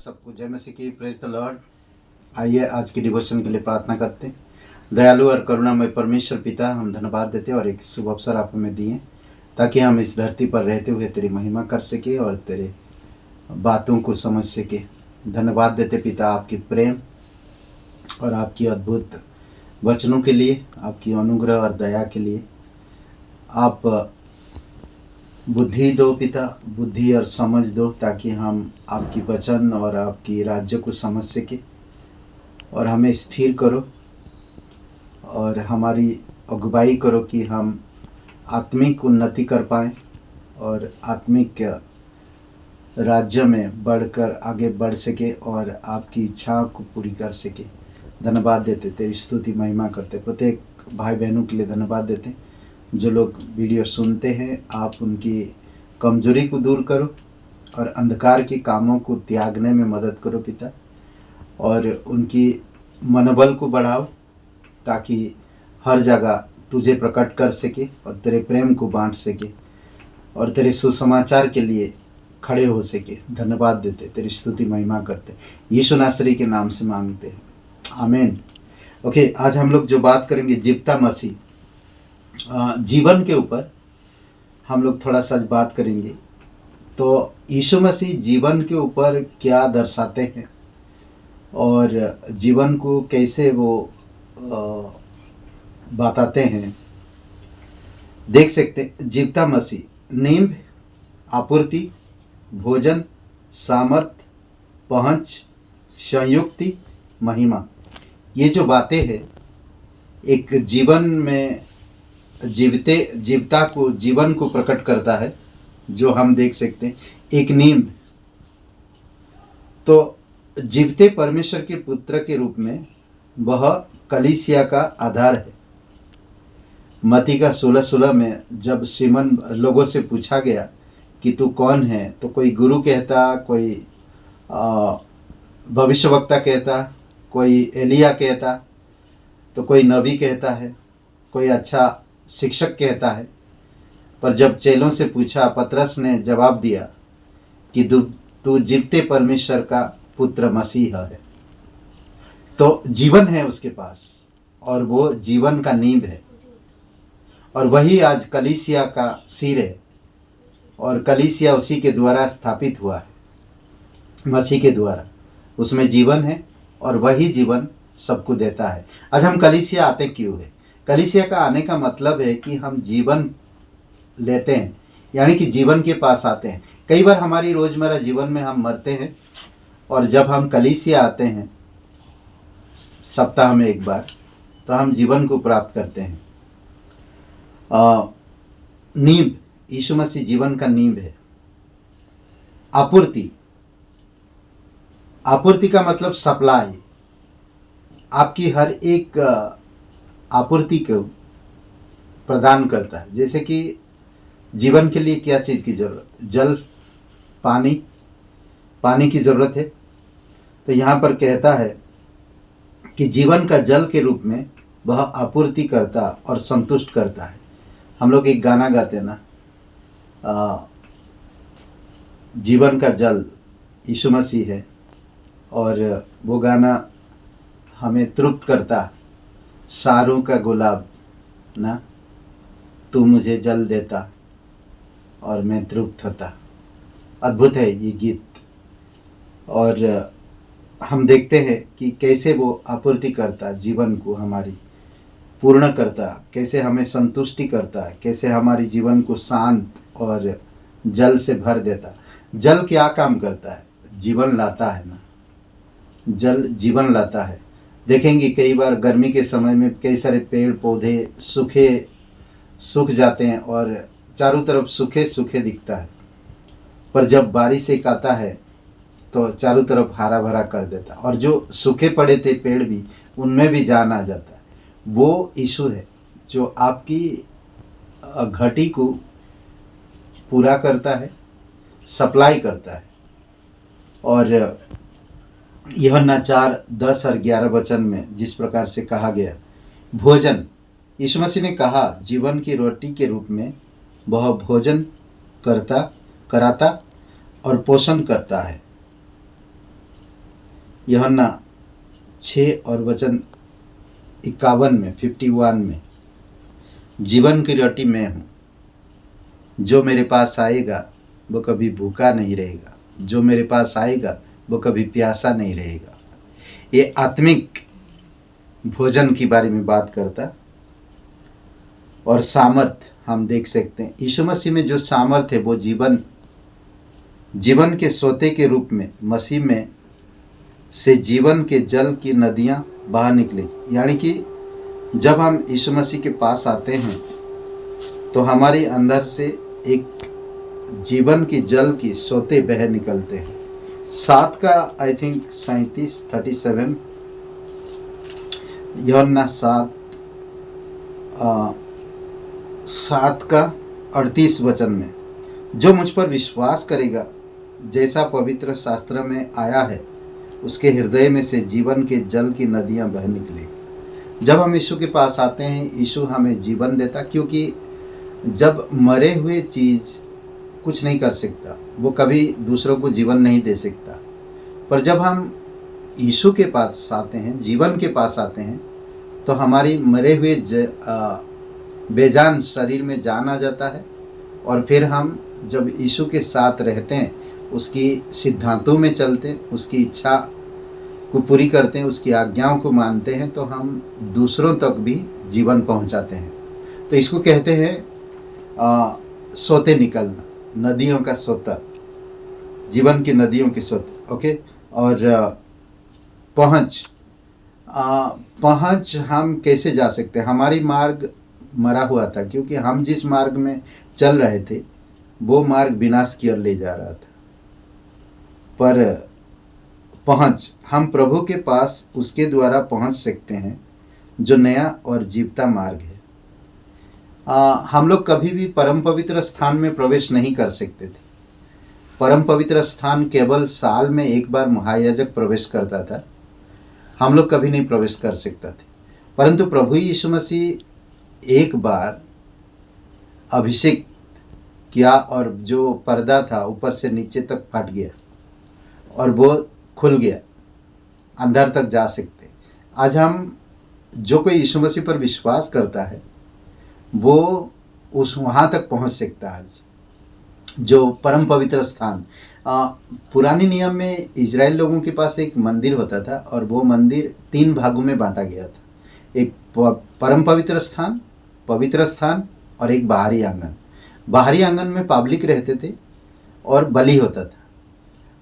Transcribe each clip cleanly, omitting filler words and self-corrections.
सबको जय मसीह की। Praise the Lord. आइए आज की डिवोशन के लिए प्रार्थना करते हैं। दयालु और करुणामय परमेश्वर पिता, हम धन्यवाद देते हैं और एक शुभ अवसर आप हमें दिए ताकि हम इस धरती पर रहते हुए तेरी महिमा कर सके और तेरे बातों को समझ सके। धन्यवाद देते पिता आपकी प्रेम और आपकी अद्भुत वचनों के लिए, आपकी अनुग्रह और दया के लिए। आप बुद्धि दो पिता, बुद्धि और समझ दो ताकि हम आपकी वचन और आपकी राज्य को समझ सके और हमें स्थिर करो और हमारी अगुवाई करो कि हम आत्मिक उन्नति कर पाएँ और आत्मिक राज्य में बढ़कर आगे बढ़ सके और आपकी इच्छा को पूरी कर सके। धन्यवाद देते, तेरी स्तुति महिमा करते। प्रत्येक भाई बहनों के लिए धन्यवाद देते। जो लोग वीडियो सुनते हैं, आप उनकी कमजोरी को दूर करो और अंधकार के कामों को त्यागने में मदद करो पिता, और उनकी मनोबल को बढ़ाओ ताकि हर जगह तुझे प्रकट कर सके और तेरे प्रेम को बांट सके और तेरे सुसमाचार के लिए खड़े हो सके। धन्यवाद देते, तेरी स्तुति महिमा करते। यीशु नासरी के नाम से मांगते हैं, आमीन। ओके, आज हम लोग जो बात करेंगे जीवता मसीह, जीवन के ऊपर हम लोग थोड़ा सा बात करेंगे। तो यीशु मसीह जीवन के ऊपर क्या दर्शाते हैं और जीवन को कैसे वो बताते हैं, देख सकते हैं। जीवता मसीह नींव, आपूर्ति, भोजन, सामर्थ, पहुँच, संयुक्ति, महिमा, ये जो बातें हैं एक जीवन में जीवन को प्रकट करता है, जो हम देख सकते हैं। एक नींव, तो जीवते परमेश्वर के पुत्र के रूप में वह कलीसिया का आधार है। मत्ती का 16:16 में जब सिमन लोगों से पूछा गया कि तू कौन है, तो कोई गुरु कहता, कोई भविष्यवक्ता कहता, कोई एलिया कहता, तो कोई नबी कहता है, कोई अच्छा शिक्षक कहता है। पर जब चेलों से पूछा, पतरस ने जवाब दिया कि तू जीवते परमेश्वर का पुत्र मसीह है। तो जीवन है उसके पास और वो जीवन का नींव है, और वही आज कलीसिया का सिर है, और कलीसिया उसी के द्वारा स्थापित हुआ है, मसीह के द्वारा। उसमें जीवन है और वही जीवन सबको देता है। आज हम कलीसिया आते क्यों है? कलीसिया का आने का मतलब है कि हम जीवन लेते हैं, यानी कि जीवन के पास आते हैं। कई बार हमारी रोज़मर्रा जीवन में हम मरते हैं, और जब हम कलीसिया आते हैं सप्ताह में एक बार, तो हम जीवन को प्राप्त करते हैं। नींव, यीशु मसीह जीवन का नींव है। आपूर्ति, आपूर्ति का मतलब सप्लाई, आपकी हर एक आपूर्ति को प्रदान करता है। जैसे कि जीवन के लिए क्या चीज़ की ज़रूरत? जल, पानी, पानी की ज़रूरत है। तो यहाँ पर कहता है कि जीवन का जल के रूप में वह आपूर्ति करता और संतुष्ट करता है। हम लोग एक गाना गाते हैं ना, जीवन का जल यीशु मसीह है, और वो गाना हमें तृप्त करता। सारों का गुलाब ना, तू मुझे जल देता और मैं तृप्त होता। अद्भुत है ये गीत। और हम देखते हैं कि कैसे वो आपूर्ति करता, जीवन को हमारी पूर्ण करता, कैसे हमें संतुष्टि करता है, कैसे हमारी जीवन को शांत और जल से भर देता। जल क्या काम करता है? जीवन लाता है ना, जल जीवन लाता है। देखेंगे कई बार गर्मी के समय में कई सारे पेड़ पौधे सूख जाते हैं और चारों तरफ सूखे सूखे दिखता है, पर जब बारिश एक आता है तो चारों तरफ हरा भरा कर देता, और जो सूखे पड़े थे पेड़ भी, उनमें भी जान आ जाता है। वो यीशु है जो आपकी घटी को पूरा करता है, सप्लाई करता है। और यूहन्ना 4:10 और 11 वचन में जिस प्रकार से कहा गया, भोजन, यीशु मसीह ने कहा जीवन की रोटी के रूप में वह भोजन कराता और पोषण करता है। यूहन्ना 6 और वचन 51 में 51 में, जीवन की रोटी मैं हूँ, जो मेरे पास आएगा वो कभी भूखा नहीं रहेगा, जो मेरे पास आएगा वो कभी प्यासा नहीं रहेगा। ये आत्मिक भोजन के बारे में बात करता। और सामर्थ हम देख सकते हैं यीशु मसीह में जो सामर्थ है वो जीवन के सोते के रूप में मसीह में से जीवन के जल की नदियां बह निकलेगी। यानी कि जब हम यीशु मसीह के पास आते हैं तो हमारे अंदर से एक जीवन की जल की सोते बह निकलते हैं। 7 का आई थिंक 37 यूहन्ना 7 का 38 वचन में, जो मुझ पर विश्वास करेगा, जैसा पवित्र शास्त्र में आया है, उसके हृदय में से जीवन के जल की नदियां बह निकलेगी। जब हम यीशु के पास आते हैं, यीशु हमें जीवन देता, क्योंकि जब मरे हुए चीज़ कुछ नहीं कर सकता, वो कभी दूसरों को जीवन नहीं दे सकता। पर जब हम यीशु के पास आते हैं, जीवन के पास आते हैं, तो हमारी मरे हुए बेजान शरीर में जान आ जाता है। और फिर हम जब यीशु के साथ रहते हैं, उसकी सिद्धांतों में चलते हैं, उसकी इच्छा को पूरी करते हैं, उसकी आज्ञाओं को मानते हैं, तो हम दूसरों तक भी जीवन पहुंचाते हैं। तो इसको कहते हैं सोते निकलना, नदियों का सोता, जीवन की नदियों के सोते। ओके। और पहुँच हम कैसे जा सकते हैं? हमारी मार्ग मरा हुआ था, क्योंकि हम जिस मार्ग में चल रहे थे वो मार्ग विनाश की ओर ले जा रहा था। पर पहुँच हम प्रभु के पास उसके द्वारा पहुँच सकते हैं, जो नया और जीवता मार्ग है। हम लोग कभी भी परम पवित्र स्थान में प्रवेश नहीं कर सकते थे। परम पवित्र स्थान केवल साल में एक बार महायाजक प्रवेश करता था, हम लोग कभी नहीं प्रवेश कर सकते थे। परंतु प्रभु यीशु मसीह एक बार अभिषेक किया और जो पर्दा था ऊपर से नीचे तक फट गया और वो खुल गया, अंदर तक जा सकते। आज हम जो कोई यीशु मसीह पर विश्वास करता है वो उस वहाँ तक पहुँच सकता है। आज जो परम पवित्र स्थान, पुराने नियम में इजराइल लोगों के पास एक मंदिर होता था और वो मंदिर 3 भागों में बांटा गया था। एक परम पवित्र स्थान और एक बाहरी आंगन। बाहरी आंगन में पब्लिक रहते थे और बलि होता था,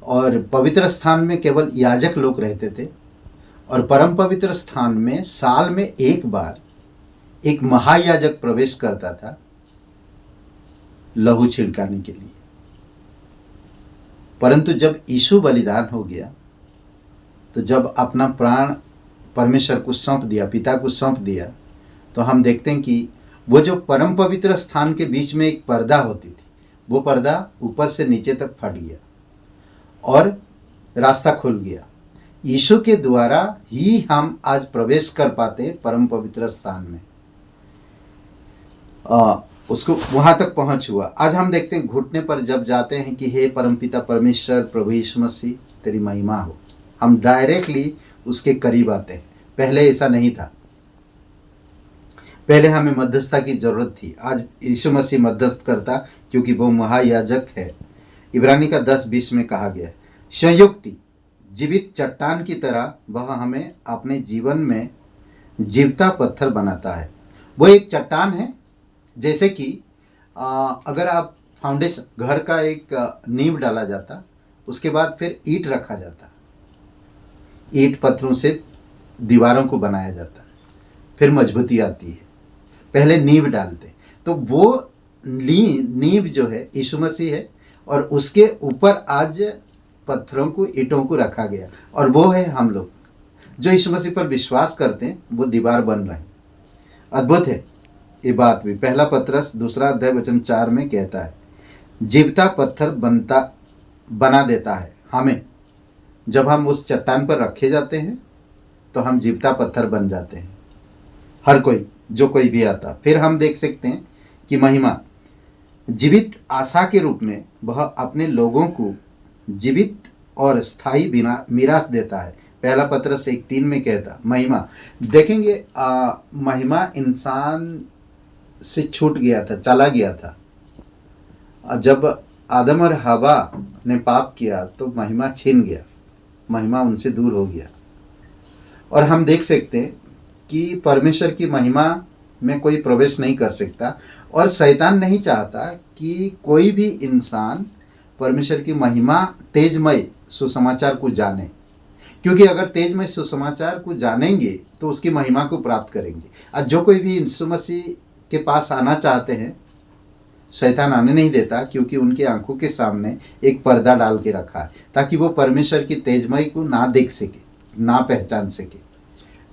और पवित्र स्थान में केवल याजक लोग रहते थे। और परम पवित्र स्थान में साल में एक बार एक महायाजक प्रवेश करता था लहू छिड़काने के लिए। परंतु जब यीशु बलिदान हो गया, तो जब अपना प्राण परमेश्वर को सौंप दिया, पिता को सौंप दिया, तो हम देखते हैं कि वो जो परम पवित्र स्थान के बीच में एक पर्दा होती थी, वो पर्दा ऊपर से नीचे तक फट गया और रास्ता खुल गया। यीशु के द्वारा ही हम आज प्रवेश कर पाते हैं परम पवित्र स्थान में। उसको वहाँ तक पहुँच हुआ। आज हम देखते हैं घुटने पर जब जाते हैं कि हे परमपिता परमेश्वर प्रभु यीशु मसीह तेरी महिमा हो, हम डायरेक्टली उसके करीब आते हैं। पहले ऐसा नहीं था, पहले हमें मध्यस्थता की जरूरत थी। आज यीशु मसीह मध्यस्थ करता, क्योंकि वो महायाजक है। इब्रानी का 10:20 में कहा गया, संयुक्ति जीवित चट्टान की तरह वह हमें अपने जीवन में जीवता पत्थर बनाता है। वो एक चट्टान है, जैसे कि अगर आप फाउंडेशन, घर का एक नींव डाला जाता, उसके बाद फिर ईंट रखा जाता, ईंट पत्थरों से दीवारों को बनाया जाता, फिर मजबूती आती है। पहले नींव डालते, तो वो नींव जो है यीशु मसीह है, और उसके ऊपर आज पत्थरों को, ईंटों को रखा गया, और वो है हम लोग जो यीशु मसीह पर विश्वास करते हैं, वो दीवार बन रहे हैं। अद्भुत है ये बात भी। पहला पतरस 2 अध्याय वचन 4 में कहता है, जीवता पत्थर बना देता है हमें। जब हम उस चट्टान पर रखे जाते हैं तो हम जीवता पत्थर बन जाते हैं, हर कोई, जो कोई भी आता। फिर हम देख सकते हैं कि महिमा जीवित आशा के रूप में वह अपने लोगों को जीवित और स्थायी मीरास देता है। पहला पत्रस 1:3 में कहता महिमा, देखेंगे महिमा इंसान से छूट गया था, चला गया था। जब आदम और हवा ने पाप किया तो महिमा छीन गया, महिमा उनसे दूर हो गया। और हम देख सकते हैं कि परमेश्वर की महिमा में कोई प्रवेश नहीं कर सकता, और शैतान नहीं चाहता कि कोई भी इंसान परमेश्वर की महिमा तेजमय सुसमाचार को जाने, क्योंकि अगर तेजमय सुसमाचार को जानेंगे तो उसकी महिमा को प्राप्त करेंगे। आज जो कोई भी यीशु मसीह के पास आना चाहते हैं, शैतान आने नहीं देता, क्योंकि उनकी आंखों के सामने एक पर्दा डाल के रखा है ताकि वो परमेश्वर की तेजमय को ना देख सके, ना पहचान सके।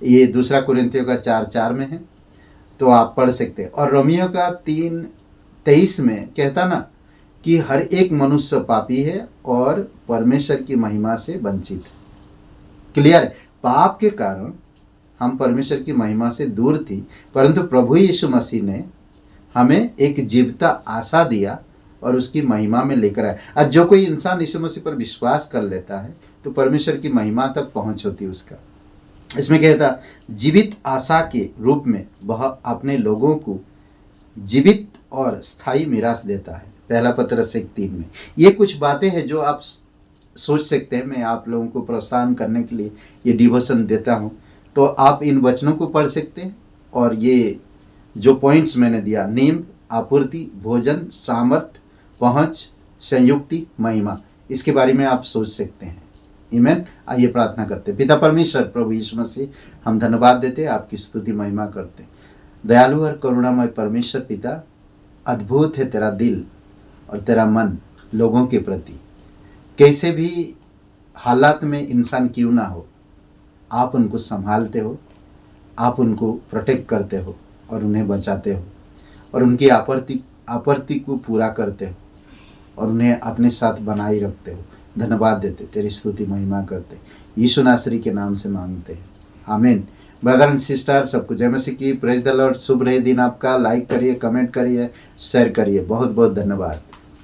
ये 2 कुरिन्थियों का 4:4 में है, तो आप पढ़ सकते हैं। और रोमियो का 3:23 में कहता ना कि हर एक मनुष्य पापी है और परमेश्वर की महिमा से वंचित है। क्लियर है, पाप के कारण हम परमेश्वर की महिमा से दूर थी, परंतु प्रभु यीशु मसीह ने हमें एक जीवता आशा दिया और उसकी महिमा में लेकर आए। आज जो कोई इंसान यीशु मसीह पर विश्वास कर लेता है तो परमेश्वर की महिमा तक पहुंच होती है उसका। इसमें कहता जीवित आशा के रूप में वह अपने लोगों को जीवित और स्थायी मिरास देता है। पहला पत्रस 1:3 में ये कुछ बातें हैं जो आप सोच सकते हैं। मैं आप लोगों को प्रोत्साहन करने के लिए ये डिवोशन देता हूँ, तो आप इन वचनों को पढ़ सकते हैं। और ये जो पॉइंट्स मैंने दिया, नींव, आपूर्ति, भोजन, सामर्थ, पहुँच, संयुक्ति, महिमा, इसके बारे में आप सोच सकते हैं। आमीन। आइए प्रार्थना करते हैं। पिता परमेश्वर प्रभु यीशु मसीह, हम धन्यवाद देते हैं, आपकी स्तुति महिमा करते हैं। दयालु और करुणामय परमेश्वर पिता, अद्भुत है तेरा दिल और तेरा मन लोगों के प्रति। कैसे भी हालात में इंसान क्यों ना हो, आप उनको संभालते हो, आप उनको प्रोटेक्ट करते हो और उन्हें बचाते हो और उनकी आपूर्ति को पूरा करते हो और उन्हें अपने साथ बनाए रखते हो। धन्यवाद देते, तेरी स्तुति महिमा करते, यीशु नासरी के नाम से मांगते हैं, आमीन। ब्रदर एंड सिस्टर, सबको जय मसीह की। Praise the Lord. शुभ रहे दिन आपका। लाइक करिए, कमेंट करिए, शेयर करिए। बहुत बहुत धन्यवाद।